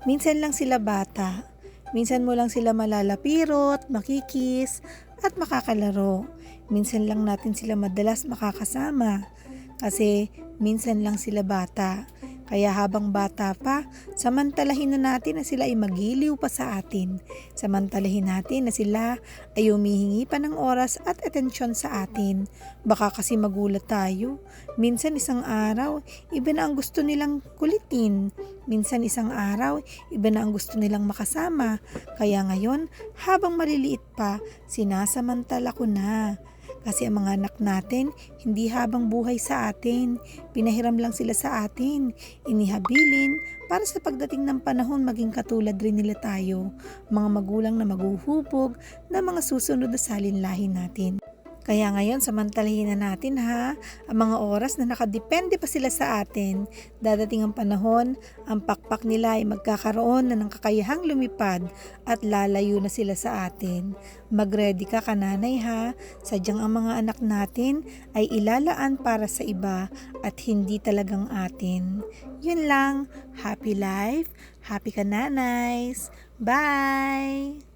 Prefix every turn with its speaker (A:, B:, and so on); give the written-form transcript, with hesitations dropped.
A: Minsan lang sila bata. Minsan mo lang sila malalapirot, makikis, at makakalaro. Minsan lang natin sila madalas makakasama. Kasi minsan lang sila bata. Kaya habang bata pa, samantalahin na natin na sila ay magiliw pa sa atin. Samantalahin natin na sila ay humihingi pa ng oras at atensyon sa atin. Baka kasi magulat tayo. Minsan isang araw, iba na ang gusto nilang kulitin. Minsan isang araw, iba na ang gusto nilang makasama. Kaya ngayon, habang maliliit pa, sinasamantala ko na. Kasi ang mga anak natin, hindi habang buhay sa atin. Pinahiram lang sila sa atin. Inihabilin para sa pagdating ng panahon maging katulad rin nila tayo. Mga magulang na maghuhubog na mga susunod na salinlahin natin. Kaya ngayon, samantalahin na natin ang mga oras na nakadepende pa sila sa atin. Dadating ang panahon, ang pakpak nila ay magkakaroon na ng kakayahang lumipad at lalayo na sila sa atin. Mag-ready ka kananay sadyang ang mga anak natin ay ilalaan para sa iba at hindi talagang atin. Yun lang, happy life, happy kananays, bye!